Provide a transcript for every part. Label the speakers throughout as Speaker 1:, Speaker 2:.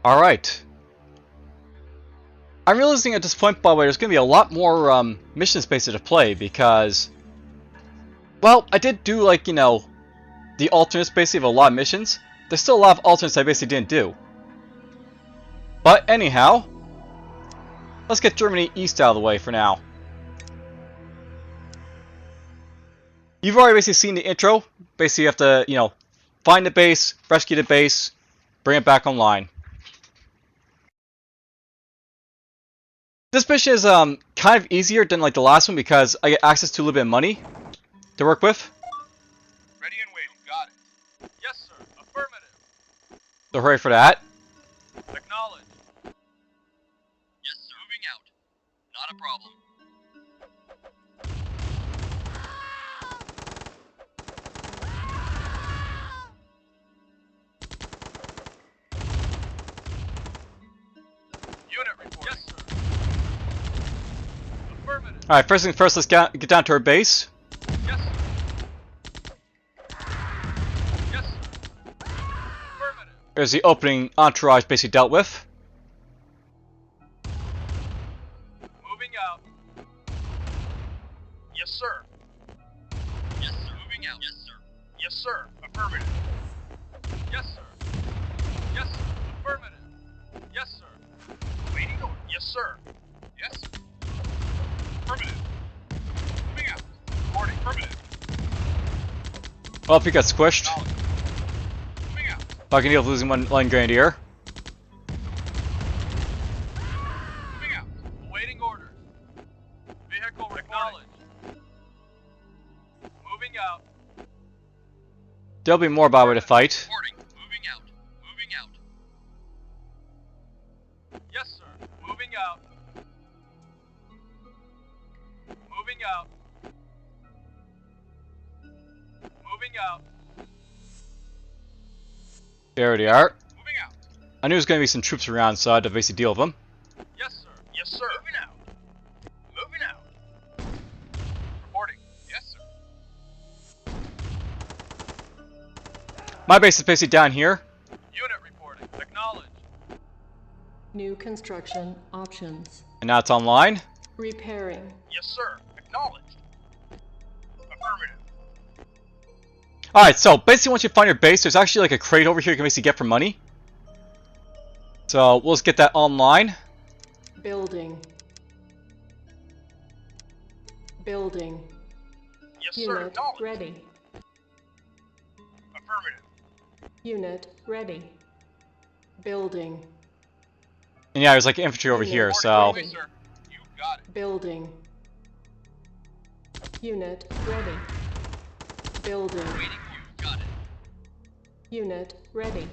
Speaker 1: Alright. I'm realizing at this point, by the way, there's going to be a lot more mission spaces to play because, well, I did do, like, you know, the alternates basically of a lot of missions. There's still a lot of alternates I basically didn't do. But anyhow, let's get Germany East out of the way for now. You've already basically seen the intro. Basically, you have to, you know, find the base, rescue the base, bring it back online. This mission is kind of easier than like the last one because I get access to a little bit of money to work with.
Speaker 2: Ready and waiting. Got it. Yes, sir. Affirmative.
Speaker 1: So hurry for that.
Speaker 2: Acknowledge. Yes, sir. Moving out. Not a problem. Unit report. Yes, sir. Affirmative.
Speaker 1: Alright, first things first, let's get down to our base.
Speaker 2: Yes, sir. Yes, sir. Affirmative.
Speaker 1: There's the opening entourage basically dealt with.
Speaker 2: Moving out. Yes, sir. Yes, sir. Moving out. Yes, sir. Yes, sir. Affirmative. Yes, sir. Yes, sir. Affirmative. Yes, sir. Waiting order. Yes, sir. Yes. Affirmative. Moving out. Reporting. Affirmative.
Speaker 1: Well, if he got squished,
Speaker 2: Acknowledge. Moving out.
Speaker 1: if I can deal with losing one line grenadier.
Speaker 2: Moving out. Awaiting orders. Vehicle acknowledged. Moving out.
Speaker 1: There'll be more by way to fight.
Speaker 2: Reporting. Moving out. Moving out. Yes, sir. Moving out. Moving out. Moving out.
Speaker 1: There they are.
Speaker 2: Moving out.
Speaker 1: I knew there was going to be some troops around, so I had to basically deal with them.
Speaker 2: Yes, sir. Yes, sir. Moving out. Moving out. Reporting. Yes, sir.
Speaker 1: My base is basically down here.
Speaker 2: Unit reporting. Acknowledged.
Speaker 3: New construction options.
Speaker 1: And now it's online.
Speaker 3: Repairing.
Speaker 2: Yes, sir. Acknowledged. Affirmative.
Speaker 1: Alright, so basically once you find your base, there's actually like a crate over here you can basically get for money. So we'll just get that online.
Speaker 3: Building. Building.
Speaker 2: Yes, sir.
Speaker 3: Unit
Speaker 2: Acknowledged.
Speaker 3: ready.
Speaker 2: Affirmative.
Speaker 3: Unit ready. Building.
Speaker 1: And yeah, there's like infantry over here, so...
Speaker 2: Ready, sir. You got it.
Speaker 3: Building. Unit ready. Building.
Speaker 2: Waiting for you. Got it.
Speaker 3: Unit ready.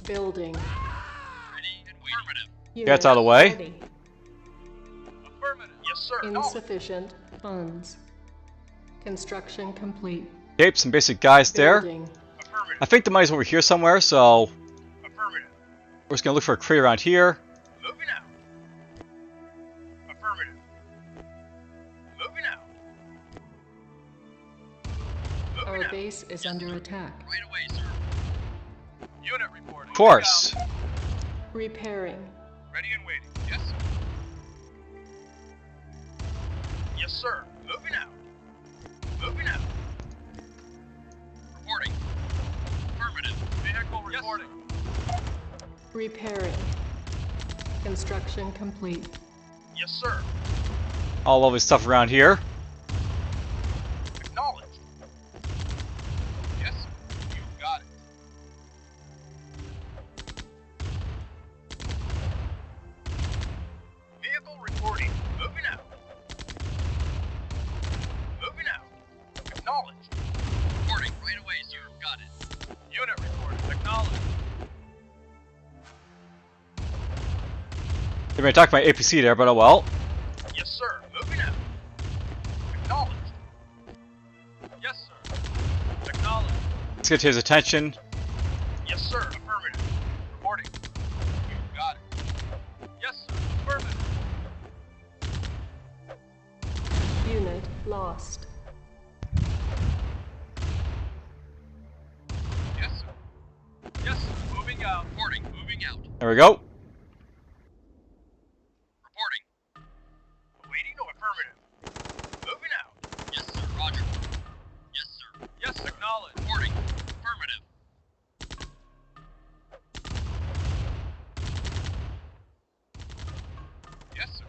Speaker 3: Building.
Speaker 2: Ready and waiting. Affirmative.
Speaker 3: Unit
Speaker 1: Get out of the way.
Speaker 3: ready.
Speaker 2: Affirmative. Yes, sir. Acknowledged.
Speaker 3: Insufficient funds. Construction complete.
Speaker 1: Okay, some basic guys there.
Speaker 3: Building.
Speaker 2: Affirmative.
Speaker 1: I think the money's over here somewhere, so...
Speaker 2: Affirmative.
Speaker 1: We're just gonna look for a crate around here.
Speaker 2: Moving out. Affirmative. Moving out. Moving
Speaker 3: Our
Speaker 2: out.
Speaker 3: base is under attack.
Speaker 2: Right away, sir. Unit reporting.
Speaker 1: Of course.
Speaker 2: Moving out.
Speaker 3: Repairing.
Speaker 2: Ready and waiting. Yes, sir. Yes, sir. Moving out. Moving out. Reporting. Affirmative. Vehicle reporting.
Speaker 3: Repairing. Construction complete.
Speaker 2: Yes, sir.
Speaker 1: All of his stuff around here.
Speaker 2: Acknowledged. Yes, sir. You got it. Vehicle reporting. Moving out. Moving out. Acknowledged. Reporting right away, sir. Got it. Unit reporting. Acknowledged.
Speaker 1: They may attack my APC there, but oh well.
Speaker 2: Yes, sir. Moving out. Acknowledged. Yes, sir. Acknowledged.
Speaker 1: Let's get to his attention.
Speaker 2: Yes, sir. Affirmative. Reporting. You got it. Yes, sir. Affirmative.
Speaker 3: Unit lost.
Speaker 2: Yes, sir. Yes, sir. Moving Moving out. Reporting. Moving out.
Speaker 1: There we go.
Speaker 2: Reporting. Awaiting no affirmative. Moving out. Yes, sir. Roger. Yes, sir. Yes, acknowledged. Reporting. Affirmative. Yes, sir.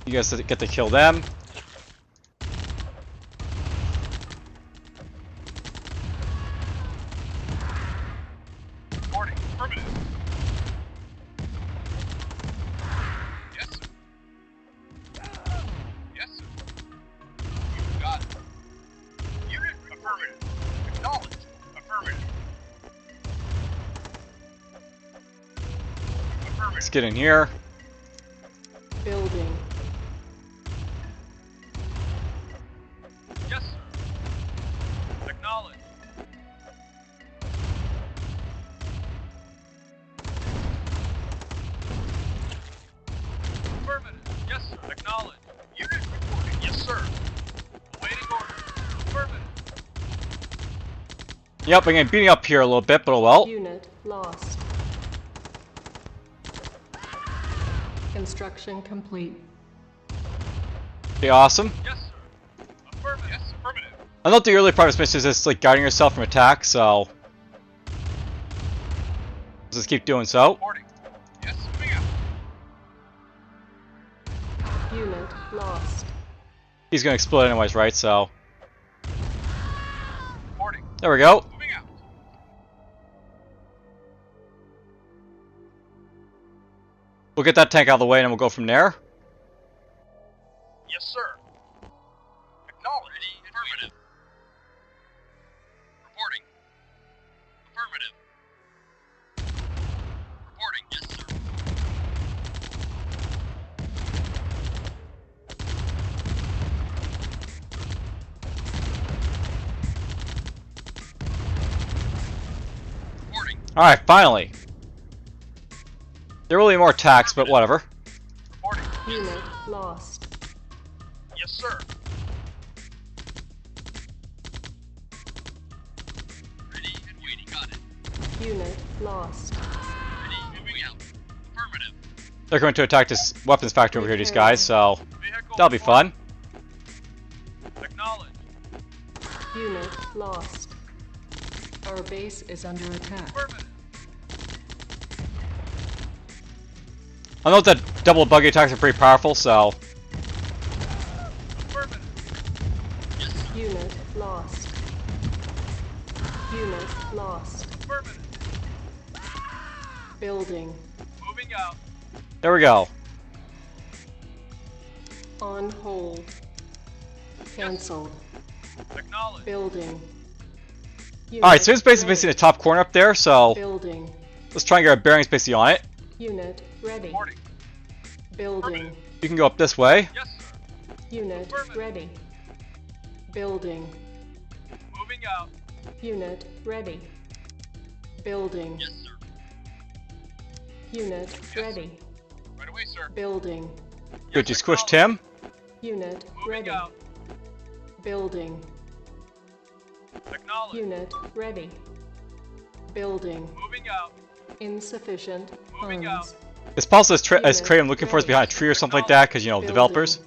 Speaker 1: You guys get to kill them.
Speaker 2: Reporting. Affirmative. Yes, sir. Yes, sir. You got it. Unit affirmative. Acknowledged. Affirmative.
Speaker 1: Let's
Speaker 2: Affirmative.
Speaker 1: get in here.
Speaker 3: Building.
Speaker 2: Yes, sir. Acknowledged. Affirmative. Yes, sir. Acknowledged. Unit reporting. Yes, sir. Awaiting order. Affirmative.
Speaker 1: Yep, I'm getting beating up here a little bit, but oh well.
Speaker 3: Unit lost. Construction complete.
Speaker 1: Okay, awesome.
Speaker 2: Yes, sir. Affirmative. Yes, affirmative.
Speaker 1: I know the early part of this mission is just like guarding yourself from attack, so let's just keep doing so.
Speaker 2: Reporting. Yes, moving out.
Speaker 3: Unit lost.
Speaker 1: He's gonna explode anyways, right? So
Speaker 2: Reporting.
Speaker 1: there we go.
Speaker 2: Moving out.
Speaker 1: We'll get that tank out of the way and then we'll go from there.
Speaker 2: Yes, sir. Acknowledged. Affirmative. Reporting. Affirmative. Reporting. Yes, sir. Reporting.
Speaker 1: Alright, finally. There are really more attacks, but whatever.
Speaker 2: Reporting.
Speaker 3: Unit lost.
Speaker 2: Yes, sir. Ready and waiting. Got it.
Speaker 3: Unit lost.
Speaker 2: Ready. Moving out. Affirmative.
Speaker 1: They're going to attack this weapons factory over here, these guys, so
Speaker 2: Vehicle
Speaker 1: that'll be fun.
Speaker 2: Acknowledged.
Speaker 3: Unit lost. Our base is under attack.
Speaker 2: Affirmative.
Speaker 1: I know that double buggy attacks are pretty powerful, so
Speaker 2: Affirmative. Yes, sir.
Speaker 3: Unit lost. Unit lost.
Speaker 2: Affirmative.
Speaker 3: Building.
Speaker 2: Moving out.
Speaker 1: there we go.
Speaker 3: On hold. Cancelled.
Speaker 2: Acknowledged.
Speaker 3: Building.
Speaker 1: Alright, so
Speaker 3: Unit
Speaker 1: it's basically
Speaker 3: ready.
Speaker 1: in the top corner up there, so
Speaker 3: Building.
Speaker 1: let's try and get our bearings basically on it.
Speaker 3: Unit ready.
Speaker 2: Reporting.
Speaker 3: Building.
Speaker 1: You can go up this way.
Speaker 2: Yes, sir.
Speaker 3: Unit
Speaker 2: Affirmative.
Speaker 3: ready. Building.
Speaker 2: Moving out.
Speaker 3: Unit ready. Building.
Speaker 2: Yes, sir.
Speaker 3: Unit
Speaker 2: Yes.
Speaker 3: ready.
Speaker 2: Right away, sir.
Speaker 3: Building.
Speaker 1: Good, you
Speaker 2: Yes,
Speaker 1: squished
Speaker 2: acknowledged.
Speaker 1: him.
Speaker 3: Unit
Speaker 2: Moving
Speaker 3: ready.
Speaker 2: out.
Speaker 3: Building.
Speaker 2: Acknowledged.
Speaker 3: Unit ready. Building.
Speaker 2: Moving out.
Speaker 3: Insufficient
Speaker 2: Moving
Speaker 3: funds.
Speaker 1: It's possible as Craig I'm looking for is behind a tree or something like that, because, you know, developers.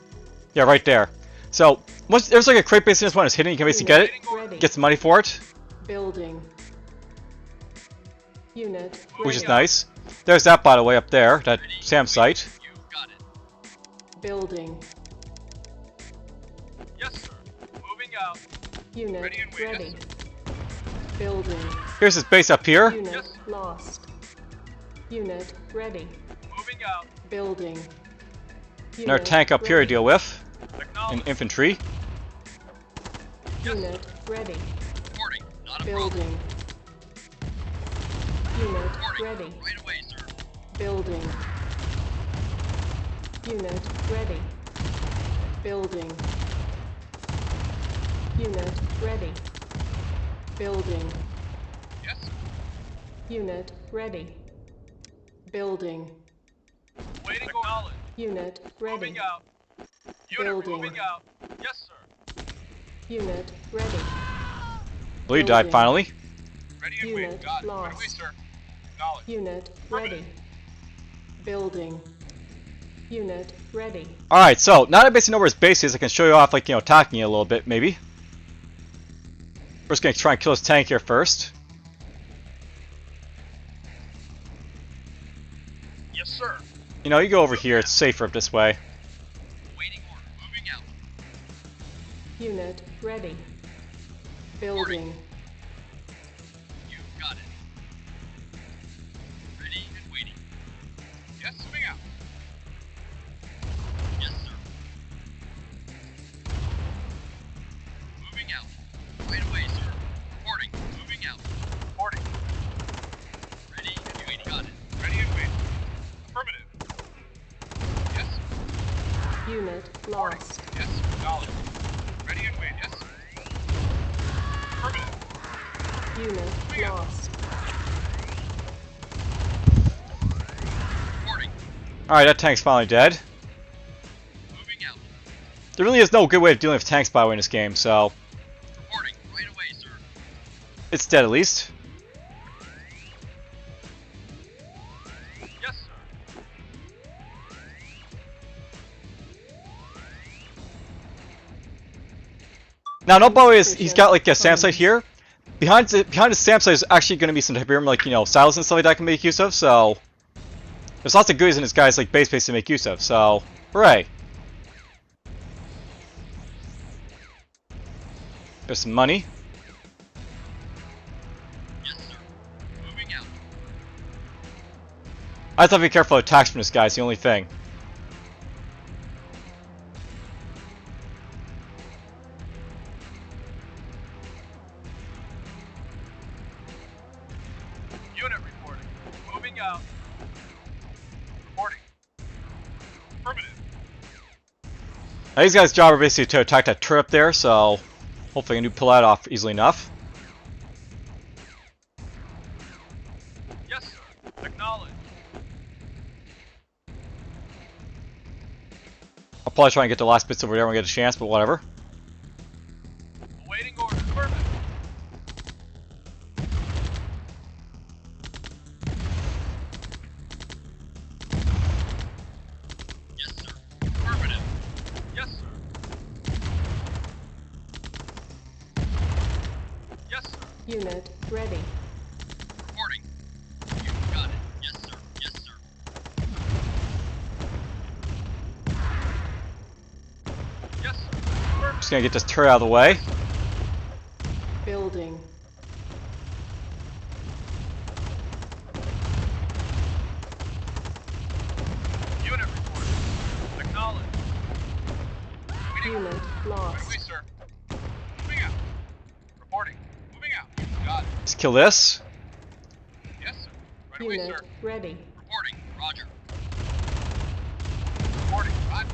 Speaker 1: Yeah, right there. So, once there's like a crate base in this one is hidden, you can basically get it,
Speaker 3: Ready.
Speaker 1: get some money for it,
Speaker 3: Building. Unit
Speaker 1: which is
Speaker 3: ready.
Speaker 1: nice. There's that, by the way, up there, that
Speaker 2: Ready.
Speaker 1: SAM site.
Speaker 2: You got it.
Speaker 3: Building.
Speaker 2: Yes, sir. Moving out.
Speaker 3: Unit
Speaker 2: Ready and wait,
Speaker 3: ready.
Speaker 2: yes,
Speaker 3: Building.
Speaker 1: Here's this base up here.
Speaker 3: Unit
Speaker 2: Yes, sir.
Speaker 3: lost. Unit ready.
Speaker 2: Moving out.
Speaker 3: Building.
Speaker 1: And our
Speaker 3: Unit
Speaker 1: tank up here to
Speaker 3: ready.
Speaker 1: deal with, and
Speaker 2: Acknowledged.
Speaker 1: infantry.
Speaker 3: Unit ready.
Speaker 2: Reporting. Not a problem.
Speaker 3: Building. Unit
Speaker 2: Reporting.
Speaker 3: ready.
Speaker 2: Right away, sir.
Speaker 3: Building. Unit ready. Building. Unit ready. Building.
Speaker 2: Yes, sir.
Speaker 3: Unit ready. Building.
Speaker 2: Waiting. Acknowledged.
Speaker 3: Unit ready.
Speaker 2: Moving out. Unit
Speaker 3: Building.
Speaker 2: moving out. Yes, sir.
Speaker 3: Unit ready.
Speaker 1: Well, you died
Speaker 3: Building.
Speaker 1: finally.
Speaker 2: Ready and
Speaker 3: Unit
Speaker 2: wait. Got it. Right away,
Speaker 3: lost.
Speaker 2: sir. Acknowledged.
Speaker 3: Unit ready. Building. Unit ready.
Speaker 1: Alright, so now that I basically know where his base is, I can show you off, like, attacking it a little bit, maybe. We're just gonna try and kill his tank here first.
Speaker 2: Yes, sir.
Speaker 1: You know, you go over here, it's safer this way.
Speaker 2: Waiting order. Moving out.
Speaker 3: Unit ready. Building.
Speaker 2: You got it. Ready and waiting. Yes, moving out. Yes, sir. Moving out. Right away, sir. Reporting. Moving out. Reporting. Ready and waiting. Got it. Ready and waiting. Affirmative. Yes, sir.
Speaker 3: Unit
Speaker 2: Reporting.
Speaker 3: lost.
Speaker 2: Yes, sir. Acknowledged. Ready and waiting. Yes, sir. Affirmative.
Speaker 3: Unit lost.
Speaker 2: Reporting.
Speaker 1: Alright, that tank's finally dead.
Speaker 2: Moving out.
Speaker 1: There really is no good way of dealing with tanks, by the way, in this game, so
Speaker 2: Reporting. Right away, sir.
Speaker 1: it's dead at least.
Speaker 2: Yes, sir.
Speaker 1: Now, no, by the way, he's got like a SAM site here. Behind his SAM site is actually going to be some Tiberium, like, silos and stuff like that I can make use of, so there's lots of goodies in this guy's like base to make use of, so hooray. There's some money.
Speaker 2: Yes, sir. Moving out.
Speaker 1: I have to be careful of attacks from this guy, it's the only thing.
Speaker 2: Unit reporting. Moving out. Reporting. Affirmative.
Speaker 1: Now, these guys' job are basically to attack that turret up there, so hopefully I can pull that off easily enough.
Speaker 2: Yes, sir. Acknowledged.
Speaker 1: I'll probably try and get the last bits over there when I get a chance, but whatever.
Speaker 2: Awaiting order. Affirmative. Yes, sir. Affirmative. Yes, sir. Yes, sir.
Speaker 3: Unit ready.
Speaker 2: Reporting. You got it. Yes, sir. Yes, sir. Yes, sir. Affirmative.
Speaker 1: Just gonna get this turret out of the way.
Speaker 3: Building.
Speaker 2: Unit reporting. Acknowledged. Waiting order.
Speaker 3: Unit
Speaker 2: Right
Speaker 3: lost.
Speaker 2: away, sir. Moving out. Reporting. Moving out. Got it.
Speaker 1: Let's kill this.
Speaker 2: Yes, sir. Right away,
Speaker 3: Unit
Speaker 2: sir.
Speaker 3: ready.
Speaker 2: Reporting. Roger. Reporting. Roger.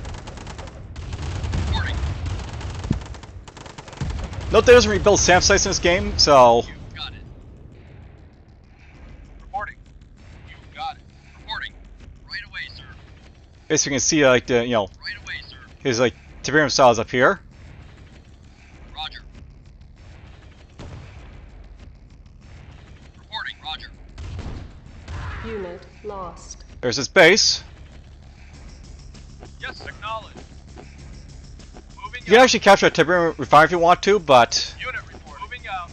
Speaker 2: Reporting.
Speaker 1: Note there doesn't rebuild SAM sites in this game, so
Speaker 2: You got it. Reporting. You got it. Reporting. Right away, sir.
Speaker 1: basically you can see like the
Speaker 2: Right away, sir.
Speaker 1: his like Tiberium styles up here.
Speaker 2: Roger. Reporting. Roger.
Speaker 3: Unit lost.
Speaker 1: There's his base.
Speaker 2: Yes, acknowledged. Moving
Speaker 1: You can actually capture a Tiberium refinery if you want to, but
Speaker 2: Unit report. Moving out.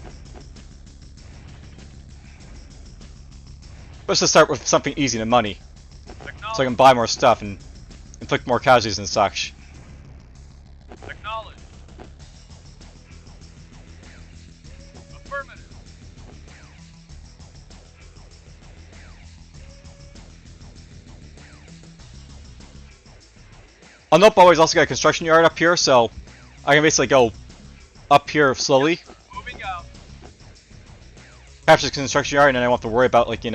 Speaker 1: let's just start with something easy and money,
Speaker 2: Acknowledged.
Speaker 1: so I can buy more stuff and inflict more casualties and such.
Speaker 2: Acknowledged. Affirmative.
Speaker 1: I'll note always also got a construction yard up here, so I can basically go up here slowly,
Speaker 2: Moving out.
Speaker 1: capture the construction yard, and then I won't have to worry about like
Speaker 2: Yes,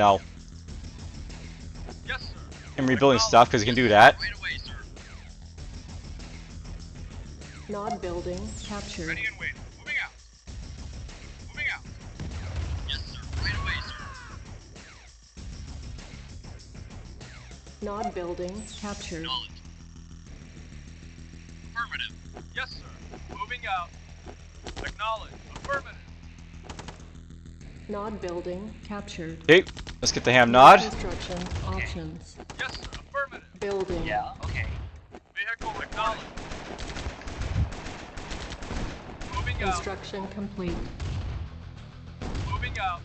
Speaker 2: sir.
Speaker 1: him rebuilding stuff because he can do that.
Speaker 2: Right away, sir.
Speaker 3: Nod building captured.
Speaker 2: Ready and waiting. Moving out. Moving out. Yes, sir. Right away, sir.
Speaker 3: Nod building captured.
Speaker 2: Knowledge. Affirmative. Yes, sir. Moving out. Acknowledge. Affirmative.
Speaker 3: Nod building captured.
Speaker 1: Okay, Let's get the ham nod.
Speaker 3: Construction options.
Speaker 2: Yes, sir. Affirmative.
Speaker 3: Building.
Speaker 4: Yeah, okay.
Speaker 2: Vehicle acknowledged. Moving out.
Speaker 3: Construction complete.
Speaker 2: Moving out.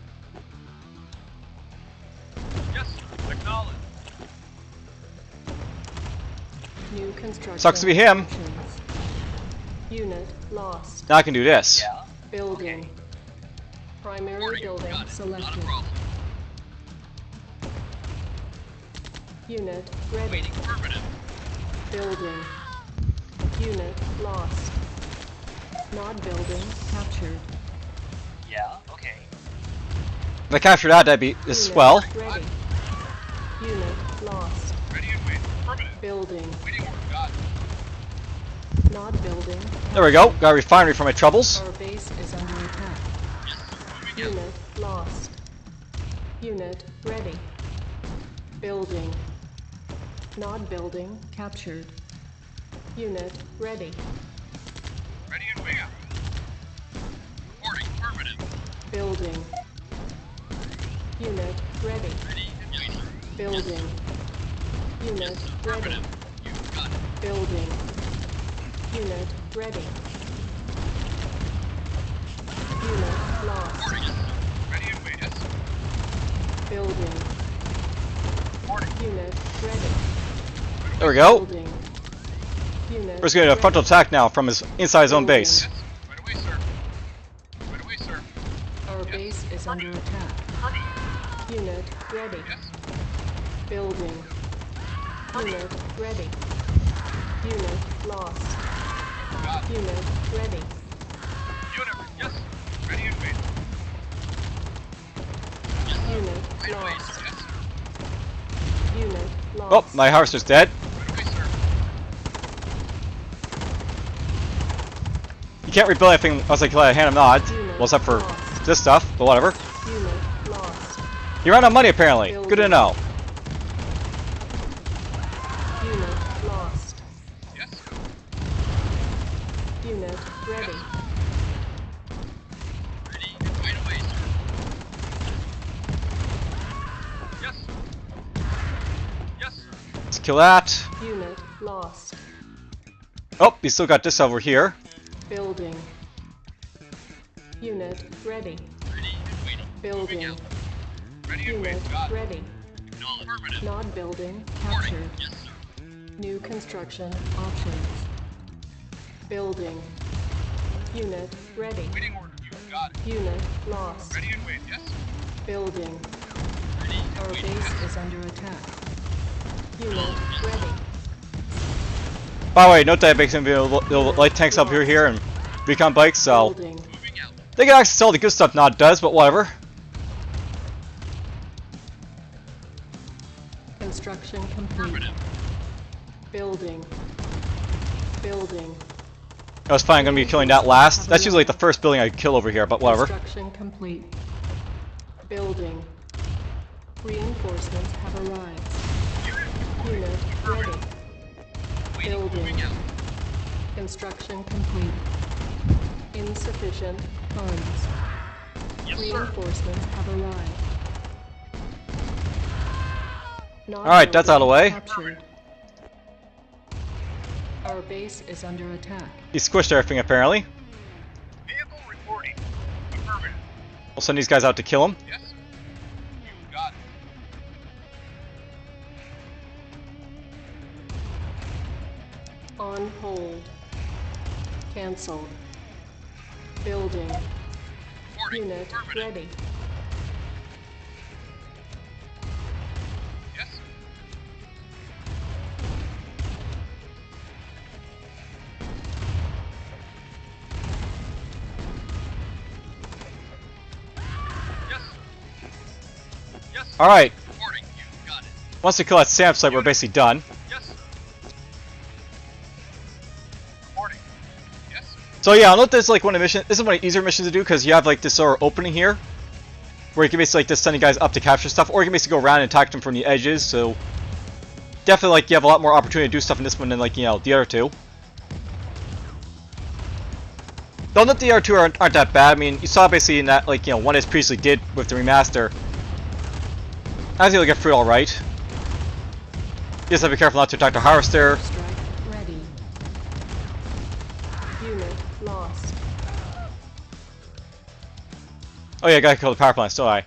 Speaker 2: Yes, sir. Acknowledged.
Speaker 3: New construction
Speaker 1: Sucks to be him.
Speaker 3: options. Unit lost.
Speaker 1: Now I can do this.
Speaker 4: Yeah.
Speaker 3: Building. Primary
Speaker 4: Reporting.
Speaker 3: building
Speaker 4: Got it. Not a
Speaker 3: selected.
Speaker 4: problem.
Speaker 3: Unit ready.
Speaker 4: Waiting. Affirmative.
Speaker 3: Building. Unit lost. Not building captured.
Speaker 4: Yeah, okay.
Speaker 1: If I capture that, that'd be this
Speaker 3: Unit
Speaker 1: swell.
Speaker 3: ready. Unit lost.
Speaker 2: Ready and waiting. Affirmative.
Speaker 3: Building.
Speaker 2: Waiting order. Got it.
Speaker 3: Not building.
Speaker 1: There we go. Got a refinery for my troubles.
Speaker 3: Our base is under attack. Unit lost. Unit ready. Building. Not building captured. Unit ready.
Speaker 2: Ready and waiting.
Speaker 4: Reporting. Affirmative.
Speaker 3: Building. Unit ready.
Speaker 4: Ready and waiting.
Speaker 3: Building. Unit ready.
Speaker 4: Affirmative. You got it.
Speaker 3: Building. Unit ready. Unit lost.
Speaker 4: Reporting. Yes, sir.
Speaker 2: Ready and waiting. Yes, sir.
Speaker 3: Building.
Speaker 2: Reporting.
Speaker 3: Unit ready.
Speaker 1: There we go.
Speaker 3: Building. Unit
Speaker 1: We're just getting a
Speaker 3: ready.
Speaker 1: frontal attack now from his inside his own base.
Speaker 2: Yes, sir. Right away, sir. Right away, sir.
Speaker 3: Our base is under attack. Unit ready.
Speaker 2: Yes.
Speaker 3: Building. Unit ready. Unit lost.
Speaker 2: Got it.
Speaker 3: Unit ready.
Speaker 2: Unit. Yes, sir. Ready and waiting.
Speaker 3: Unit
Speaker 2: Right away,
Speaker 3: lost.
Speaker 2: sir. Yes, sir.
Speaker 3: Unit
Speaker 1: Oh,
Speaker 3: lost.
Speaker 1: my harvester's dead.
Speaker 2: Right away, sir.
Speaker 1: You can't rebuild anything unless I kill a hand of nods. Well, except for this stuff, but whatever.
Speaker 3: Unit lost.
Speaker 1: You ran out of money apparently. Good to know.
Speaker 3: Unit lost.
Speaker 2: Yes, sir.
Speaker 3: Unit ready.
Speaker 4: Ready and right away, sir.
Speaker 2: Yes, sir. Yes, sir.
Speaker 1: Let's kill that.
Speaker 3: Unit lost.
Speaker 1: Oh, you still got this over here.
Speaker 3: Building. Unit ready.
Speaker 4: Ready and waiting.
Speaker 3: Building.
Speaker 2: Ready and
Speaker 3: Unit
Speaker 2: waiting. Got it.
Speaker 3: ready.
Speaker 4: Acknowledge. Affirmative.
Speaker 3: Not building
Speaker 4: Reporting.
Speaker 3: captured.
Speaker 4: Yes, sir.
Speaker 3: New construction options. Building. Unit ready.
Speaker 2: Waiting order. You got it.
Speaker 3: Unit lost.
Speaker 2: Ready and waiting. Yes, sir.
Speaker 3: Building.
Speaker 4: Ready and
Speaker 3: Our
Speaker 4: waiting.
Speaker 3: base is under attack. Unit ready.
Speaker 1: By the way, note that makes some little light tanks up here and recon bikes, so
Speaker 3: Building.
Speaker 4: Moving out.
Speaker 1: they can access all the good stuff Nod does, but whatever.
Speaker 3: Construction complete.
Speaker 4: Affirmative.
Speaker 3: Building. Building.
Speaker 1: I was probably gonna be killing that last. That's usually like the first building I kill over here, but whatever.
Speaker 3: Construction complete. Building. Reinforcements have arrived. Unit ready.
Speaker 4: Waiting.
Speaker 3: Building.
Speaker 4: Moving out.
Speaker 3: Construction complete. Insufficient funds.
Speaker 4: Yes, sir.
Speaker 3: Reinforcements have arrived. Not
Speaker 1: Alright, that's out of the way.
Speaker 3: captured. Our base is under attack.
Speaker 1: He squished everything apparently.
Speaker 2: Vehicle reporting. Affirmative.
Speaker 1: We'll send these guys out to kill him.
Speaker 2: Yes, sir. You got it.
Speaker 3: On hold. Cancelled. Building.
Speaker 4: Reporting.
Speaker 3: Unit
Speaker 4: Affirmative.
Speaker 3: ready.
Speaker 2: Yes, sir. Yes, sir. Yes, sir.
Speaker 1: Alright,
Speaker 4: Reporting. You got it.
Speaker 1: once we kill that SAM site, we're basically done.
Speaker 2: Yes, sir. Reporting. Yes, sir.
Speaker 1: So yeah, I know this is like one of the missions. This is one of the easier missions to do because you have like this sort of opening here, where you can basically like just send you guys up to capture stuff, or you can basically go around and attack them from the edges. So definitely like you have a lot more opportunity to do stuff in this one than like the other two. Though not the other two aren't that bad. I mean, you saw basically in that like what I previously did with the remaster. I think he'll get through alright. You just have to be careful not to attack the harvester.
Speaker 3: Strike ready. Unit lost.
Speaker 1: Oh yeah, I gotta kill the power plants, don't I?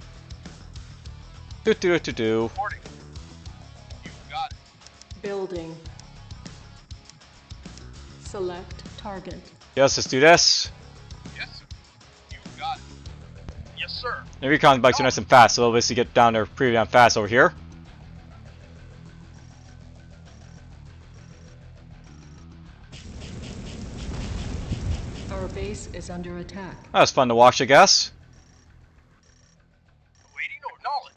Speaker 1: Do.
Speaker 2: Reporting. You got it.
Speaker 3: Building. Select target.
Speaker 1: Yes, let's do this.
Speaker 2: Yes, sir. You got it. Yes, sir.
Speaker 1: And recon bikes are nice and fast, so they'll basically get down there pretty damn fast over here.
Speaker 3: Our base is under attack.
Speaker 1: That was fun to watch, I guess.
Speaker 2: Awaiting knowledge.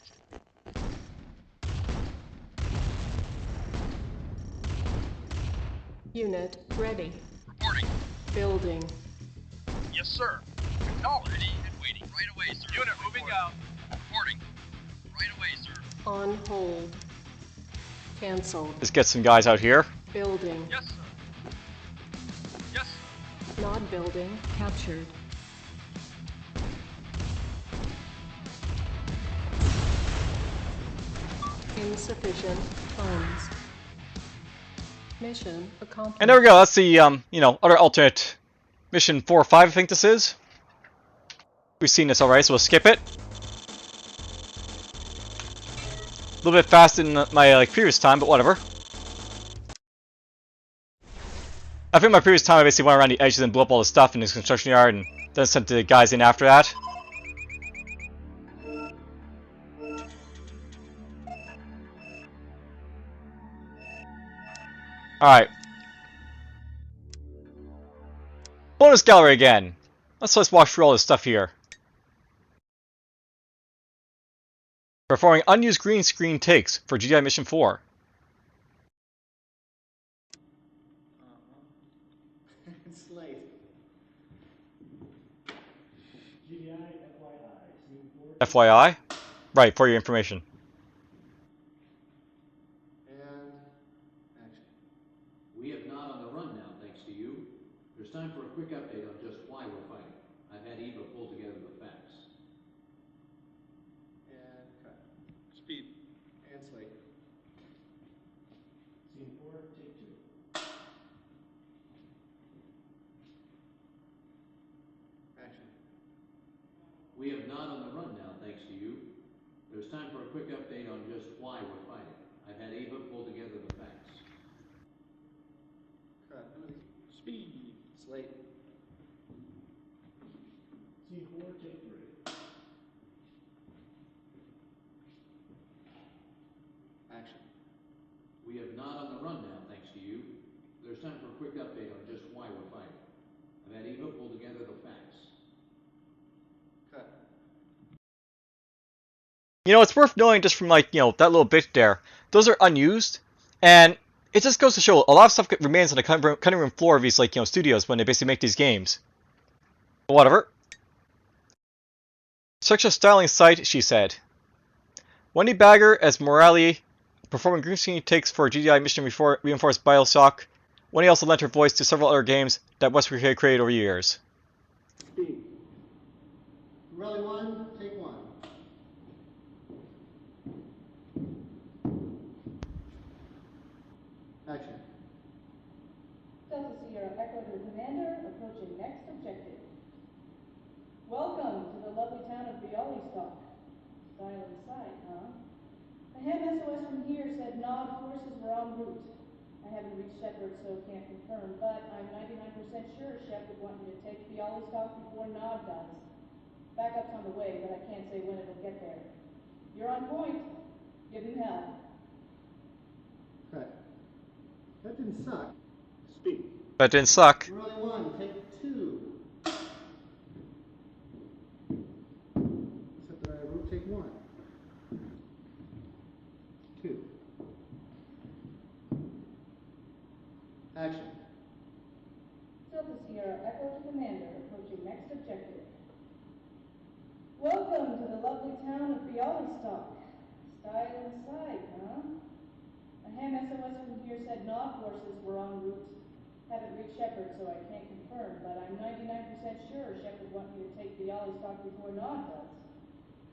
Speaker 3: Unit ready.
Speaker 4: Reporting.
Speaker 3: Building.
Speaker 2: Yes, sir. Acknowledged.
Speaker 4: Ready and waiting. Right away, sir.
Speaker 2: Unit moving out.
Speaker 4: Reporting. Right away, sir.
Speaker 3: On hold. Cancelled.
Speaker 1: Let's get some guys out here.
Speaker 3: Building.
Speaker 2: Yes, sir. Yes, sir.
Speaker 3: Not building. Captured. Insufficient funds. Mission accomplished.
Speaker 1: And there we go, that's the, you know, other alternate mission 4 or 5, I think this is. We've seen this already, so we'll skip it. A little bit faster than my previous time, but whatever. I think my previous time I basically went around the edges and blew up all the stuff in this construction yard and then sent the guys in after that. Alright. Bonus gallery again. Let's walk through all this stuff here. Performing unused green screen takes for GDI Mission 4.
Speaker 5: It's late. GDI FYI.
Speaker 1: FYI? Right, for your information.
Speaker 5: And action. We have not on the run now, thanks to you. There's time for a quick update on just why we're fighting. I've had Eva pull together the facts. And cut. Speed. And slate. Scene 4, take 2. Action. We have not on the run now, thanks to you. There's time for a quick update on just why we're fighting. I've had Ava pull together the facts. Cut. Speed. Slate. Scene 4, take 3. Action. We have not on the run now, thanks to you. There's time for a quick update on just why we're fighting. I've had Eva pull together the facts. Cut.
Speaker 1: You know, it's worth knowing just from, like, you know, that little bit there. Those are unused, and it just goes to show a lot of stuff remains on the cutting room floor of these, like, you know, studios when they basically make these games. But whatever. Such a styling sight, she said. Wendy Bagger as Morale, performing green screen takes for GDI Mission Reinforced Bioshock. Wendy also lent her voice to several other games that Westwood had created over the years.
Speaker 5: Speed. Rally 1, take 1. Action.
Speaker 6: Delta Sierra Echo to the Commander, approaching next objective. Welcome to the lovely town of Bialystok. Silent sight, huh? The ham SOS from here said Nod forces were en route. I haven't reached Shepard, so can't confirm, but I'm 99% sure Shep would want you to take Bialystok before Nod does. Backup's on the way, but I can't say when it'll get there. You're on point. Give him hell.
Speaker 5: Cut. That didn't suck. Speed.
Speaker 1: That didn't suck.
Speaker 5: Rally 1, take 2. Except that I wrote take 1. 2. Action.
Speaker 6: Delta Sierra Echo to Commander, approaching next objective. Welcome to the lovely town of Bialystok. Style and sight, huh? A ham SOS from here said Nod forces were en route. Haven't reached Shepard, so I can't confirm, but I'm 99% sure Shepard would want you to take Bialystok before Nod does.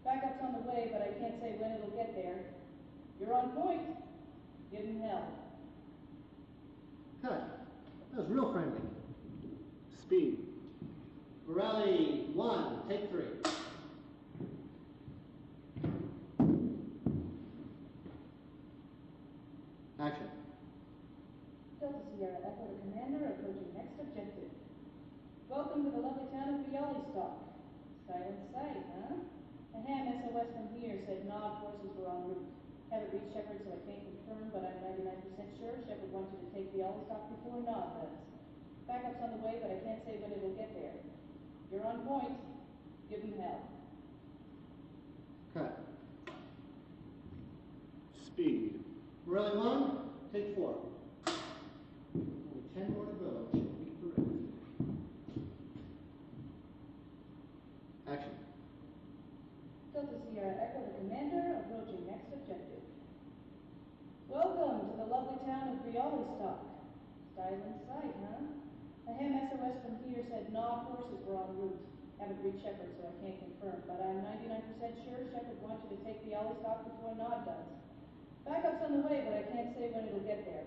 Speaker 6: Backup's on the way, but I can't say when it'll get there. You're on point. Give him hell.
Speaker 7: Cut. That was real friendly.
Speaker 2: Speed.
Speaker 7: Morale 1, take 3. Action.
Speaker 6: Delta Sierra Echo to Commander, approaching next objective. Welcome to the lovely town of Bialystok. Silent sight, huh? A ham SOS from here said Nod forces were en route. Haven't reached Shepard, so I can't confirm, but I'm 99% sure Shepard wants you to take Bialystok before Nod does. Backup's on the way, but I can't say when it'll get there. You're on point. Give him hell.
Speaker 7: Cut.
Speaker 2: Speed.
Speaker 7: Morale 1, take 4. Only 10 more to go. Should be correct. Action.
Speaker 6: Delta Sierra Echo to Commander, approaching next objective. Welcome to the lovely town of Bialystok. Silent sight, huh? A ham SOS from here said Nod forces were en route. Haven't reached Shepard, so I can't confirm, but I'm 99% sure Shepard wants you to take Bialystok before Nod does. Backup's on the way, but I can't say when it'll get there.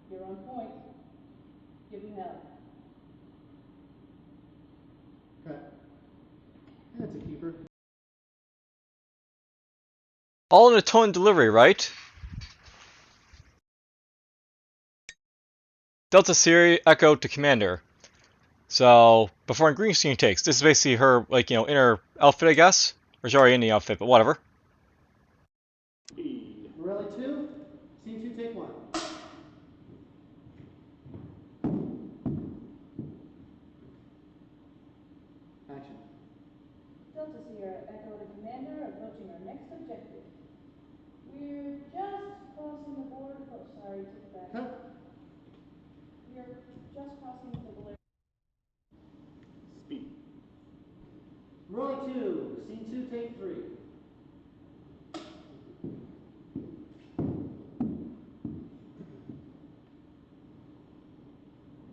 Speaker 6: You're on point. Give him hell.
Speaker 7: Cut. That's a keeper.
Speaker 1: All in a tone and delivery, right? Delta Sierra Echo to Commander. So, before green screen takes, this is basically her, like, inner outfit, I guess? Or she's already in the outfit, but whatever.
Speaker 2: Speed.
Speaker 7: Morale 2, scene 2, take 1. Action.
Speaker 6: Delta Sierra Echo to Commander, approaching our next objective. We're just crossing the border. Oh, sorry, take it back.
Speaker 7: Cut.
Speaker 6: We're just crossing the border.
Speaker 2: Speed.
Speaker 7: Morale 2, scene 2, take 3.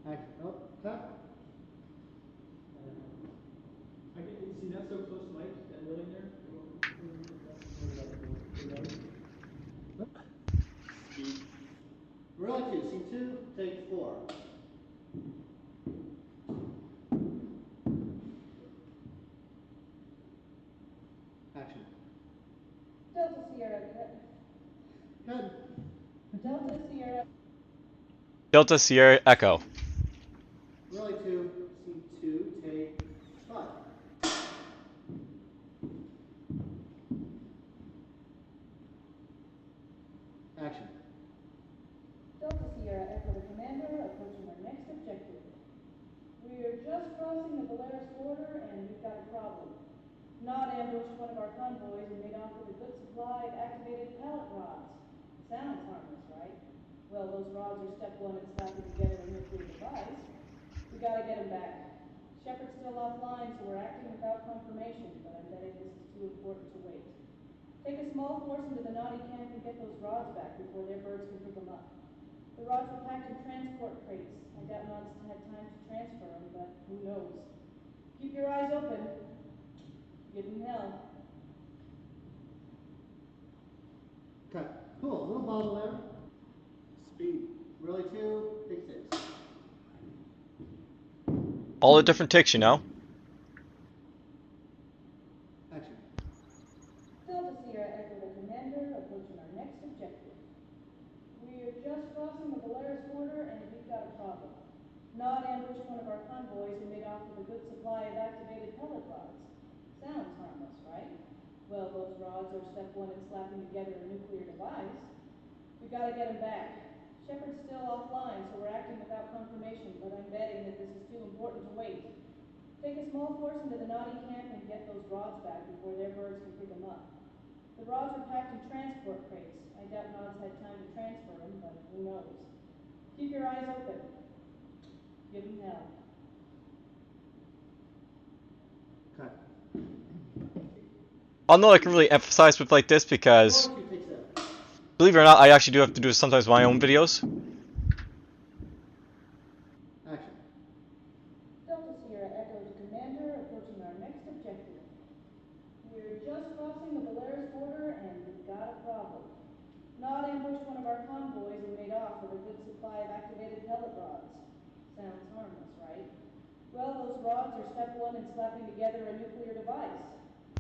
Speaker 7: Action. Oh, cut.
Speaker 8: I can see that so close, Mike, that building there.
Speaker 2: Speed.
Speaker 7: Morale 2, scene 2, take 4. Action.
Speaker 6: Delta Sierra.
Speaker 7: Cut.
Speaker 6: Delta Sierra.
Speaker 1: Delta Sierra Echo.
Speaker 7: Morale 2, scene 2, take 5. Action.
Speaker 6: Delta Sierra Echo to Commander, approaching our next objective. We're just crossing the Belarus border, and we've got a problem. Nod ambushed one of our convoys and made off with a good supply of activated pellet rods. Sounds harmless, right? Well, those rods are step 1 in slapping together a nuclear device. We gotta get them back. Shepard's still offline, so we're acting without confirmation, but I'm betting this is too important to wait. Take a small force into the naughty camp and get those rods back before their birds can pick them up. The rods were packed in transport crates. I doubt Nod's had time to transfer them, but who knows? Keep your eyes open. Give him hell.
Speaker 7: Cut. Cool, little bottle there.
Speaker 2: Speed.
Speaker 7: Morale 2, take 6.
Speaker 1: All the different takes,
Speaker 7: Action.
Speaker 6: Delta Sierra Echo to Commander, approaching our next objective. We're just crossing the Belarus border, and we've got a problem. Nod ambushed one of our convoys and made off with a good supply of activated pellet rods. Sounds harmless, right? Well, those rods are step 1 in slapping together a nuclear device. We gotta get them back. Shepard's still offline, so we're acting without confirmation, but I'm betting that this is too important to wait. Take a small force into the naughty camp and get those rods back before their birds can pick them up. The rods were packed in transport crates. I doubt Nod's had time to transfer them, but who knows? Keep your eyes open. Give him hell.
Speaker 7: Cut.
Speaker 1: I'll know I can really emphasize with like this because,
Speaker 7: Morale 2, take 7.
Speaker 1: believe it or not, I actually do have to do sometimes my own videos.
Speaker 7: Action.
Speaker 6: Delta Sierra Echo to Commander, approaching our next objective. We're just crossing off with a good supply of activated pellet rods. Sounds harmless, right? Well, those rods are step one in slapping together a nuclear device.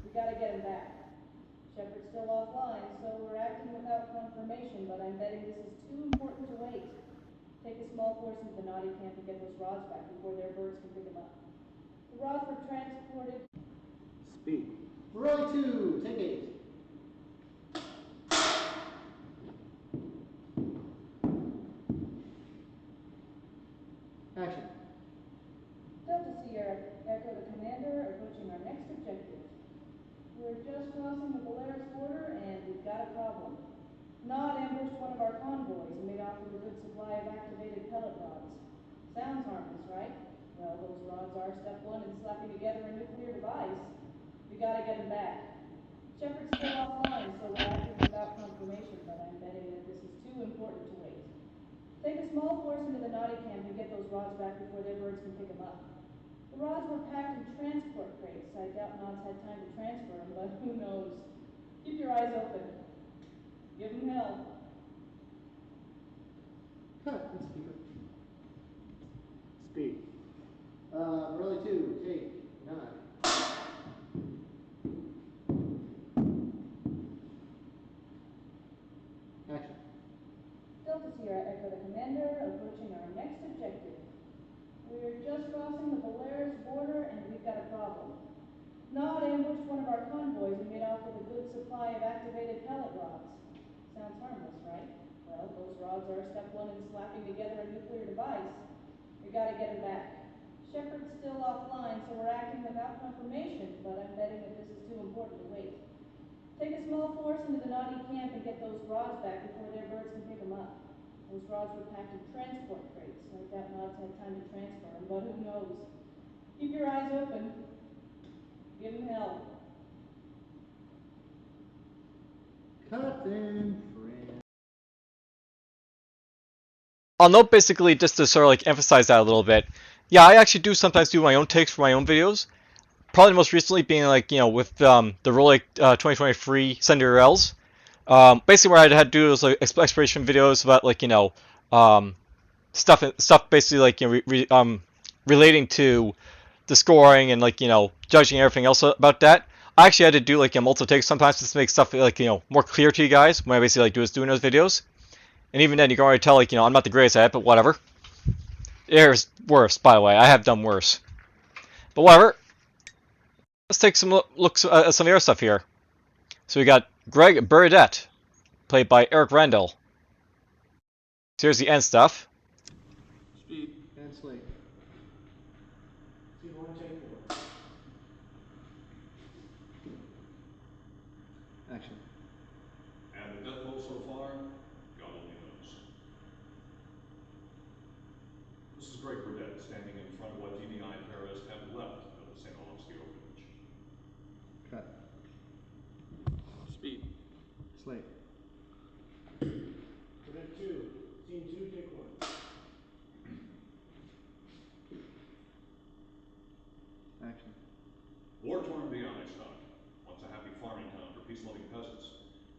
Speaker 6: We gotta get him back. Shepard's still offline, so we're acting without confirmation, but I'm betting this is too important to wait. Take a small force into the naughty camp and get those rods back before their birds can pick them up. The rods were transported...
Speaker 7: Speed. Roy 2, take 8. Action.
Speaker 6: Delta Sierra, Echo the Commander, approaching our next objective. We're just crossing the Polaris border, and we've got a problem. Nod ambushed one of our convoys and made off with a good supply of activated pellet rods. Sounds harmless, right? Well, those rods are step one in slapping together a nuclear device. We gotta get him back. Shepard's still offline, so we're acting without confirmation, but I'm betting that this is too important to wait. Take a small force into the naughty camp and get those rods back before their birds can pick them up. The rods were packed in transport crates. I doubt Nod's had time to transfer them, but who knows? Keep your eyes open. Give them hell.
Speaker 7: Cut. Let's keep it. Speed. Roy 2, take 9. Action.
Speaker 6: Delta Sierra, Echo the Commander, approaching our next objective. We're just crossing the Polaris border, and we've got a problem. Nod ambushed one of our convoys and made off with a good supply of activated pellet rods. Sounds harmless, right? Well, those rods are step one in slapping together a nuclear device. We gotta get him back. Shepard's still offline, so we're acting without confirmation, but I'm betting that this is too important to wait. Take a small force into the naughty camp and get those rods back before their birds can pick them up. Those rods were packed in transport crates. I doubt Nod's had time to transfer them, but who knows? Keep your eyes open. Give them hell.
Speaker 7: Cut then, friend.
Speaker 1: I'll note basically just to sort of like emphasize that a little bit. Yeah, I actually do sometimes do my own takes for my own videos. Probably most recently being like, you know, with the Rolex 2023 Cinderellas. Basically what I had to do was like exploration videos about like, you know, stuff basically like, you know, relating to the scoring and like, you know, judging everything else about that. I actually had to do like a multiple takes sometimes just to make stuff like, you know, more clear to you guys when I basically like doing those videos. And even then, you can already tell, like, you know, I'm not the greatest at it, but whatever. There's worse, by the way. I have done worse. But whatever. Let's take some looks at some of the other stuff here. So we got Greg Burdett, played by Eric Randall. So here's the end stuff.
Speaker 8: Speed.
Speaker 7: And slate.
Speaker 8: Scene 1, take 4.
Speaker 7: Action.
Speaker 9: And the death toll so far, God only knows. This is Greg Burdett standing in front of what GDI terrorists have left of the St. Olaf's orphanage.
Speaker 7: Cut.
Speaker 8: Speed.
Speaker 7: Slate.
Speaker 8: Event 2. Scene 2, take 1.
Speaker 7: Action.
Speaker 9: War-torn Bialystok, once a happy farming town for peace-loving peasants.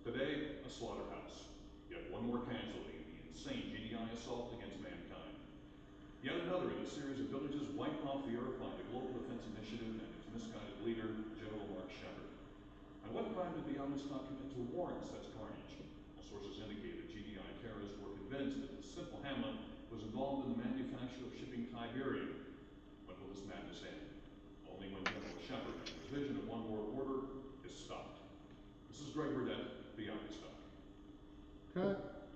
Speaker 9: Today, a slaughterhouse. Yet one more casualty in the insane GDI assault against mankind. Yet another in a series of villages wiped off the earth by the Global Defense Initiative and its misguided leader, General Mark Shepard. And what crime did Bialystok commit to warrant such carnage? Well, sources indicate that GDI terrorists were convinced that this simple hamlet was involved in the manufacture of shipping Tiberium. When will this madness end? Only when General Shepard and his vision of one world order is stopped. This is Greg Burdett, Bialystok.
Speaker 7: Cut.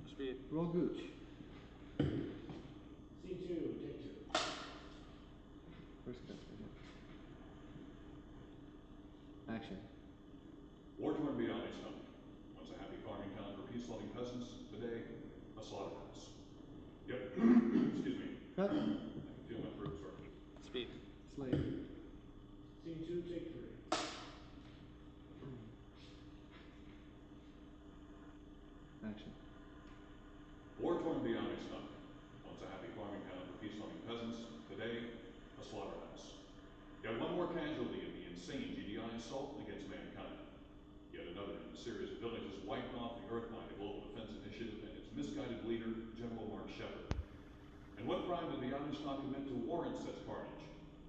Speaker 8: Speed.
Speaker 7: Roll gooch.
Speaker 8: Scene 2, take 2.
Speaker 7: First cut. Action.
Speaker 9: War-torn Bialystok, once a happy farming town for peace-loving peasants, today, a slaughterhouse. Yep, excuse me,
Speaker 7: Cut.
Speaker 9: I can feel my throat starting.
Speaker 8: Speed.
Speaker 7: Slate.
Speaker 8: Scene 2, take 3.
Speaker 7: Action.
Speaker 9: War-torn Bialystok, once a happy farming town for peace-loving peasants, today, a slaughterhouse. Yet one more casualty in the insane GDI assault against mankind. Yet another in a series of villages wiped off the earth by the Global Defense Initiative Beyonders not commit to warrant such carnage.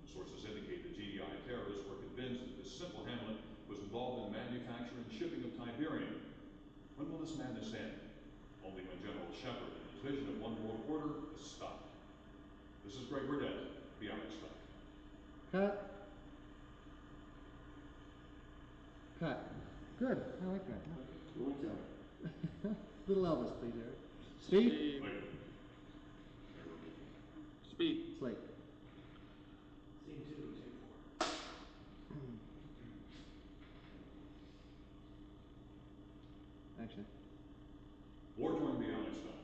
Speaker 9: Sources indicate that GDI terrorists were convinced that this simple hamlet was involved in the manufacture and shipping of Tiberium. When will this madness end? Only when General Shepard and his vision of one world order is stopped. This is Greg Burdett, Beyond Stock.
Speaker 7: Cut. Cut. Good. I like that. Little Elvis, please, Eric. Speed.
Speaker 9: Wait.
Speaker 8: Speed.
Speaker 7: Slate.
Speaker 8: Scene 2, take 4.
Speaker 7: Action.
Speaker 9: War-torn Bialystok,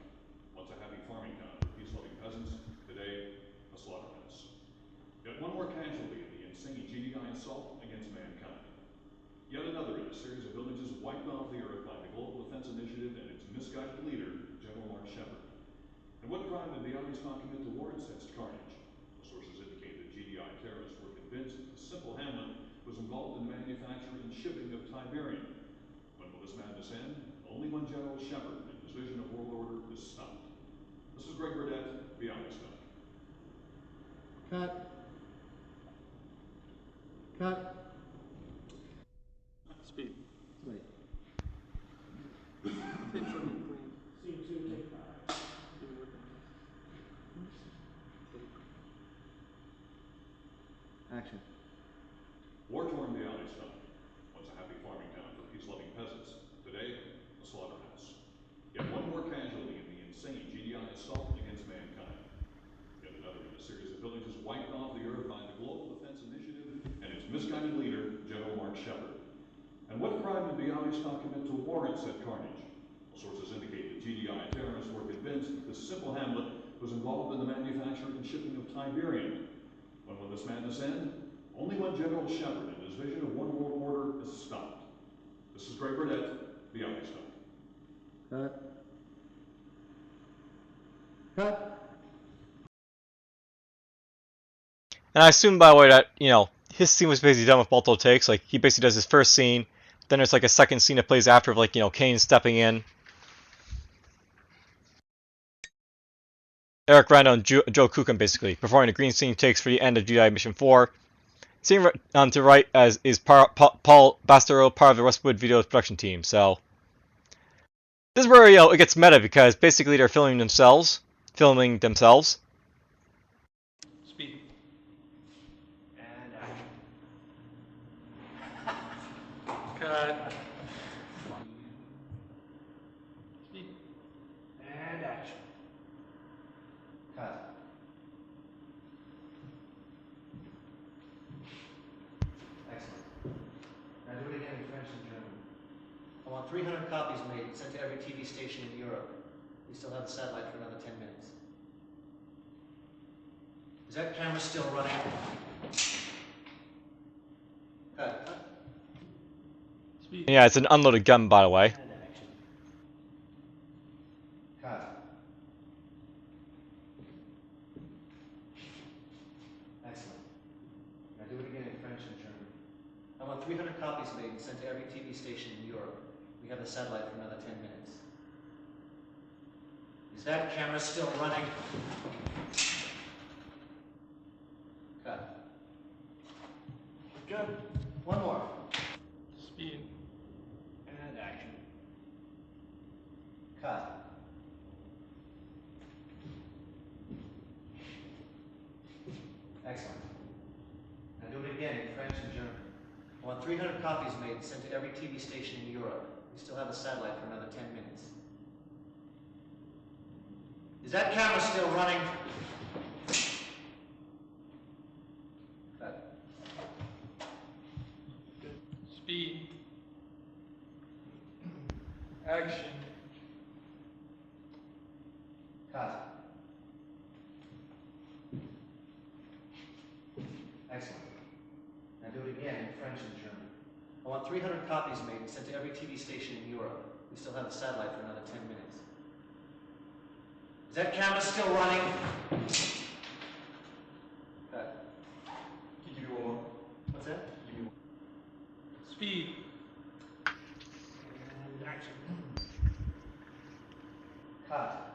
Speaker 9: once a happy farming town for peace-loving peasants, today a slaughterhouse. Yet one more casualty in the insane GDI assault against mankind. Yet another in a series of villages wiped off the earth by the Global Defense Initiative and its misguided leader, General Mark Shepard. And what crime did Bialystok commit to warrant such carnage? Sources indicate that GDI terrorists were convinced that the simple hamlet was involved in the manufacture and shipping of Tiberium. When will this madness end? Only when General Shepard and his vision of world order is stopped. This is Greg Burdett, Bialystok.
Speaker 7: Cut. Cut.
Speaker 8: Speed.
Speaker 7: Slate.
Speaker 8: Scene 2, take 5.
Speaker 7: Action.
Speaker 9: War-torn Bialystok, once a happy farming town for peace-loving peasants, today a slaughterhouse. Yet one more casualty in the insane GDI assault against mankind. Yet another in a series of villages wiped off the earth by the Global Defense Initiative and its misguided leader, General Mark Shepard. And what crime did Bialystok commit to warrant said carnage? Sources indicate that GDI terrorists were convinced that this simple hamlet was involved in the manufacture and shipping of Tiberium. When will this madness end? Only when General Shepard and his vision of one world order is stopped. This is Greg Burdett, Bialystok.
Speaker 7: Cut. Cut.
Speaker 1: And I assume, by the way, that, you know, his scene was basically done with multiple takes. Like, he basically does his first scene, then there's like a second scene that plays after, of like, you know, Kane stepping in. Eric Randall and Joe Kukin basically performing the green scene takes for the end of GDI Mission 4. Scene to right as is Paul Bastero, part of the Westwood Videos production team. So this is where, you know, it gets meta, because basically they're filming themselves.
Speaker 8: Speed. And action. Cut. Speed. And action.
Speaker 7: Cut. Excellent. Now do it again in French and German. I want 300 copies made and sent to every TV station in Europe. We still have the satellite for another 10 minutes. Is that camera still running? Cut.
Speaker 8: Speed.
Speaker 1: Yeah, it's an unloaded gun, by the way.
Speaker 7: And action. Cut. Excellent. Now do it again in French and German. I want 300 copies made and sent to every TV station in Europe. We have the satellite for another 10 minutes. Is that camera still running? Cut.
Speaker 8: Good.
Speaker 7: One more.
Speaker 8: Speed. And action.
Speaker 7: Cut. Excellent. Now do it again in French and German. I want 300 copies made and sent to every TV station in Europe. We still have the satellite for another 10 minutes. Is that camera still running? Cut.
Speaker 8: Speed. Action.
Speaker 7: Cut. Excellent. Now do it again in French and German. I want 300 copies made and sent to every TV station in Europe. We still have the satellite for another 10 minutes. Is that camera still running? Cut.
Speaker 8: Can you give me one more?
Speaker 7: What's that?
Speaker 8: Give me one. Speed. And action.
Speaker 7: Cut.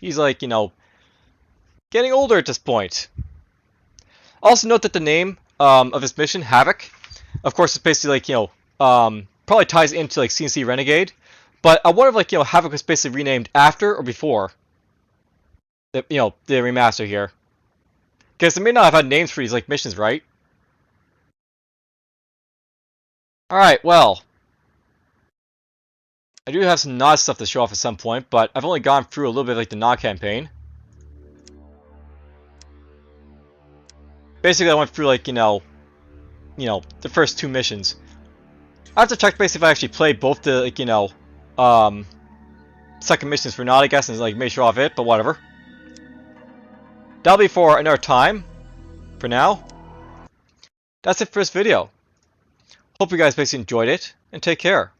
Speaker 1: He's like, you know, getting older at this point. Also note that the name of his mission, Havoc, of course, it's basically like, you know, probably ties into like CNC Renegade. But I wonder if like, you know, Havoc was basically renamed after or before the, you know, the remaster here. Because they may not have had names for these like missions, right? Alright, well. I do have some Nod stuff to show off at some point, but I've only gone through a little bit of like the Nod campaign. Basically, I went through like, you know, the first 2 missions. I have to check basically if I actually played both the, like, you know, second missions for Nod, I guess, and like make sure off it, but whatever. That'll be for another time. For now, that's it for this video. Hope you guys basically enjoyed it, and take care.